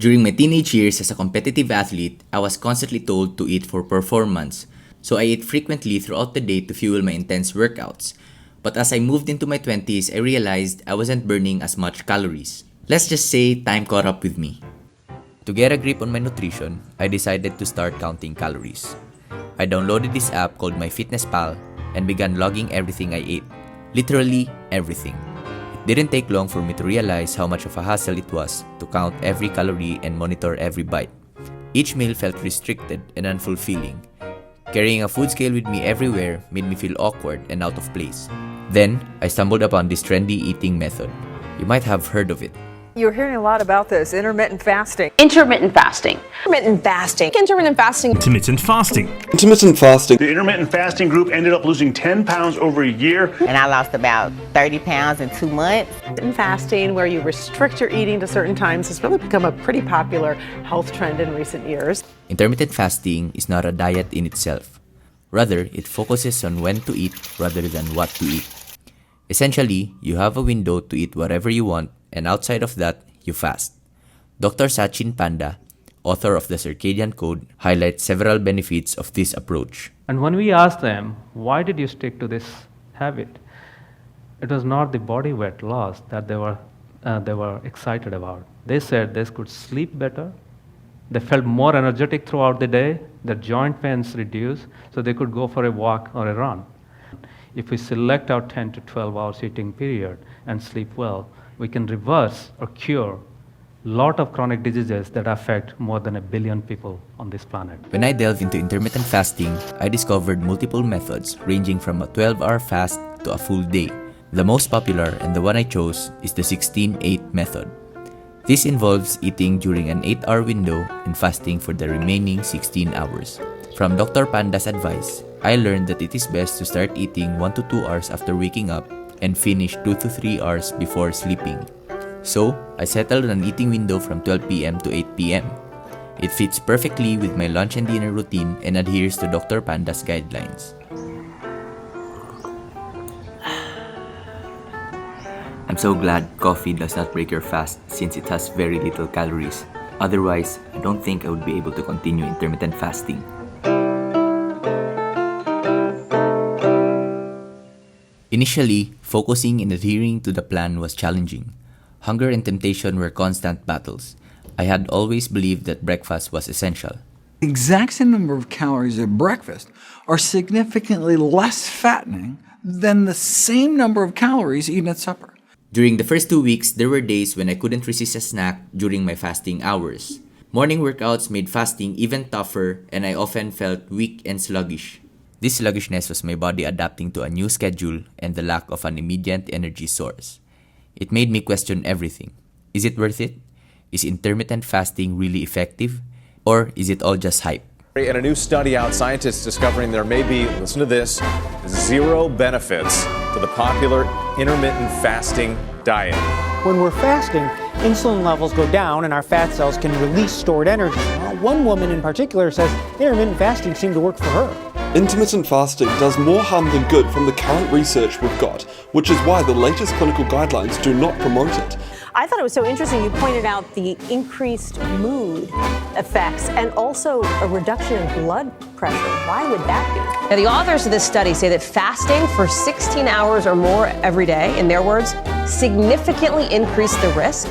During my teenage years as a competitive athlete, I was constantly told to eat for performance, so I ate frequently throughout the day to fuel my intense workouts. But as I moved into my 20s, I realized I wasn't burning as much calories. Let's just say time caught up with me. To get a grip on my nutrition, I decided to start counting calories. I downloaded this app called MyFitnessPal and began logging everything I ate. Literally everything. It didn't take long for me to realize how much of a hassle it was to count every calorie and monitor every bite. Each meal felt restricted and unfulfilling. Carrying a food scale with me everywhere made me feel awkward and out of place. Then, I stumbled upon this trendy eating method. You might have heard of it. You're hearing a lot about this, intermittent fasting. Intermittent fasting. Intermittent fasting. Intermittent fasting. Intermittent fasting. Intermittent fasting. The intermittent fasting group ended up losing 10 pounds over a year. And I lost about 30 pounds in 2 months. Intermittent fasting, where you restrict your eating to certain times, has really become a pretty popular health trend in recent years. Intermittent fasting is not a diet in itself. Rather, it focuses on when to eat rather than what to eat. Essentially, you have a window to eat whatever you want, and outside of that, you fast. Dr. Sachin Panda, author of the Circadian Code, highlights several benefits of this approach. And when we asked them, why did you stick to this habit? It was not the body weight loss that they were excited about. They said they could sleep better, they felt more energetic throughout the day, their joint pains reduced, so they could go for a walk or a run. If we select our 10 to 12 hours eating period and sleep well, we can reverse or cure a lot of chronic diseases that affect more than 1 billion people on this planet. When I delved into intermittent fasting, I discovered multiple methods ranging from a 12-hour fast to a full day. The most popular and the one I chose is the 16-8 method. This involves eating during an 8-hour window and fasting for the remaining 16 hours. From Dr. Panda's advice, I learned that it is best to start eating 1 to 2 hours after waking up and finish 2 to 3 hours before sleeping. So, I settled on an eating window from 12 p.m. to 8 p.m. It fits perfectly with my lunch and dinner routine and adheres to Dr. Panda's guidelines. I'm so glad coffee does not break your fast since it has very little calories. Otherwise, I don't think I would be able to continue intermittent fasting. Initially, focusing and adhering to the plan was challenging. Hunger and temptation were constant battles. I had always believed that breakfast was essential. The exact same number of calories at breakfast are significantly less fattening than the same number of calories eaten at supper. During the first 2 weeks, there were days when I couldn't resist a snack during my fasting hours. Morning workouts made fasting even tougher, and I often felt weak and sluggish. This sluggishness was my body adapting to a new schedule and the lack of an immediate energy source. It made me question everything. Is it worth it? Is intermittent fasting really effective? Or is it all just hype? In a new study out, scientists discovering there may be, listen to this, 0 benefits to the popular intermittent fasting diet. When we're fasting, insulin levels go down and our fat cells can release stored energy. Now, one woman in particular says intermittent fasting seemed to work for her. Intermittent fasting does more harm than good from the current research we've got, which is why the latest clinical guidelines do not promote it. I thought it was so interesting you pointed out the increased mood effects and also a reduction in blood pressure. Why would that be? Now, the authors of this study say that fasting for 16 hours or more every day, in their words, significantly increased the risk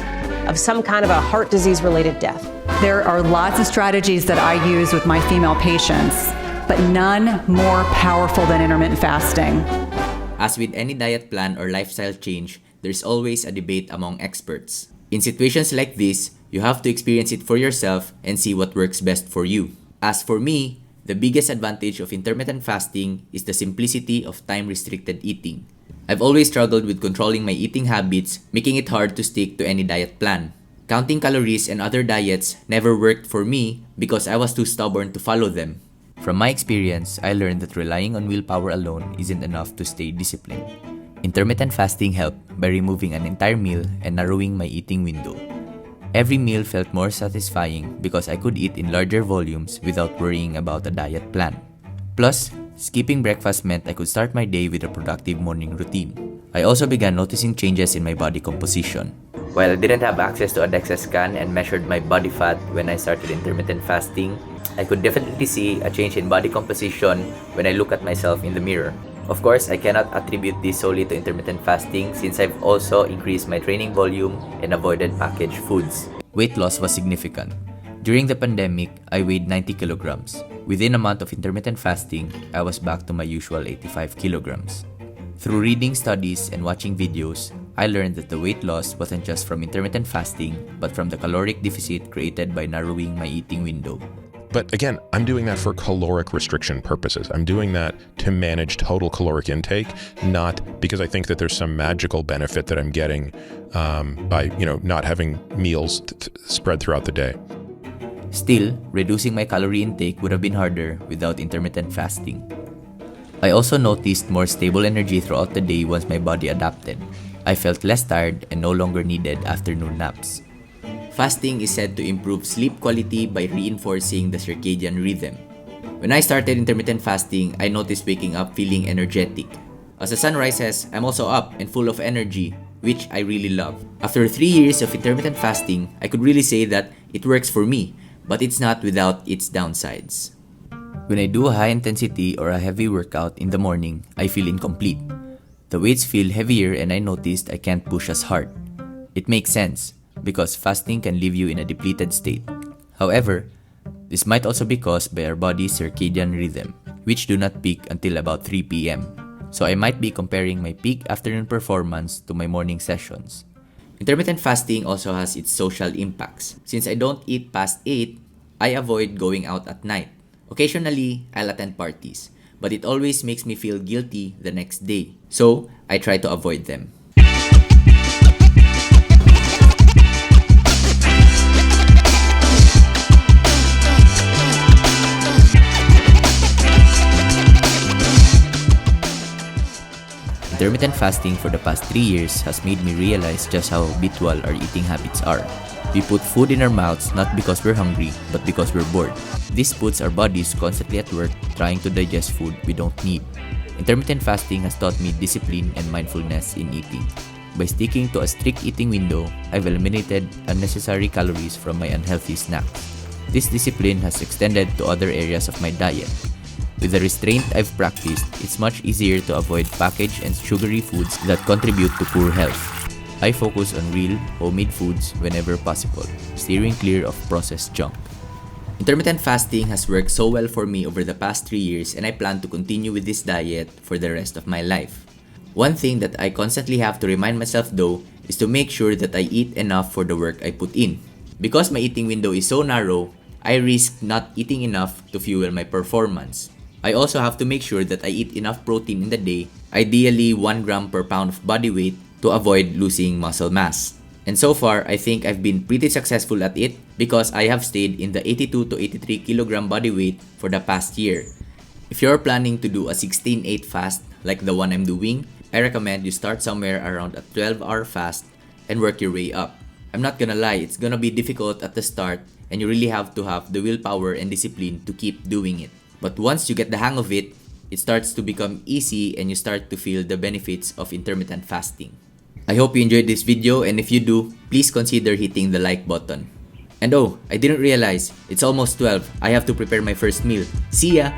of some kind of a heart disease-related death. There are lots of strategies that I use with my female patients, but none more powerful than intermittent fasting. As with any diet plan or lifestyle change, there's always a debate among experts. In situations like this, you have to experience it for yourself and see what works best for you. As for me, the biggest advantage of intermittent fasting is the simplicity of time-restricted eating. I've always struggled with controlling my eating habits, making it hard to stick to any diet plan. Counting calories and other diets never worked for me because I was too stubborn to follow them. From my experience, I learned that relying on willpower alone isn't enough to stay disciplined. Intermittent fasting helped by removing an entire meal and narrowing my eating window. Every meal felt more satisfying because I could eat in larger volumes without worrying about a diet plan. Plus, skipping breakfast meant I could start my day with a productive morning routine. I also began noticing changes in my body composition. While I didn't have access to a DEXA scan and measured my body fat when I started intermittent fasting, I could definitely see a change in body composition when I look at myself in the mirror. Of course, I cannot attribute this solely to intermittent fasting since I've also increased my training volume and avoided packaged foods. Weight loss was significant. During the pandemic, I weighed 90 kilograms. Within a month of intermittent fasting, I was back to my usual 85 kilograms. Through reading studies and watching videos, I learned that the weight loss wasn't just from intermittent fasting, but from the caloric deficit created by narrowing my eating window. But again, I'm doing that for caloric restriction purposes. I'm doing that to manage total caloric intake, not because I think that there's some magical benefit that I'm getting by not having meals spread throughout the day. Still, reducing my calorie intake would have been harder without intermittent fasting. I also noticed more stable energy throughout the day once my body adapted. I felt less tired and no longer needed afternoon naps. Fasting is said to improve sleep quality by reinforcing the circadian rhythm. When I started intermittent fasting, I noticed waking up feeling energetic. As the sun rises, I'm also up and full of energy, which I really love. After 3 years of intermittent fasting, I could really say that it works for me, but it's not without its downsides. When I do a high intensity or a heavy workout in the morning, I feel incomplete. The weights feel heavier and I noticed I can't push as hard. It makes sense, because fasting can leave you in a depleted state. However, this might also be caused by our body's circadian rhythm, which do not peak until about 3 p.m. So I might be comparing my peak afternoon performance to my morning sessions. Intermittent fasting also has its social impacts. Since I don't eat past 8, I avoid going out at night. Occasionally, I'll attend parties, but it always makes me feel guilty the next day. So, I try to avoid them. Intermittent fasting for the past 3 years has made me realize just how habitual our eating habits are. We put food in our mouths not because we're hungry, but because we're bored. This puts our bodies constantly at work trying to digest food we don't need. Intermittent fasting has taught me discipline and mindfulness in eating. By sticking to a strict eating window, I've eliminated unnecessary calories from my unhealthy snacks. This discipline has extended to other areas of my diet. With the restraint I've practiced, it's much easier to avoid packaged and sugary foods that contribute to poor health. I focus on real, homemade foods whenever possible, steering clear of processed junk. Intermittent fasting has worked so well for me over the past 3 years and I plan to continue with this diet for the rest of my life. One thing that I constantly have to remind myself though is to make sure that I eat enough for the work I put in. Because my eating window is so narrow, I risk not eating enough to fuel my performance. I also have to make sure that I eat enough protein in the day, ideally 1 gram per pound of body weight, to avoid losing muscle mass. And so far, I think I've been pretty successful at it because I have stayed in the 82 to 83 kilogram body weight for the past year. If you're planning to do a 16-8 fast like the one I'm doing, I recommend you start somewhere around a 12-hour fast and work your way up. I'm not gonna lie, it's gonna be difficult at the start and you really have to have the willpower and discipline to keep doing it. But once you get the hang of it, it starts to become easy and you start to feel the benefits of intermittent fasting. I hope you enjoyed this video, and if you do, please consider hitting the like button. And oh, I didn't realize, it's almost 12. I have to prepare my first meal. See ya!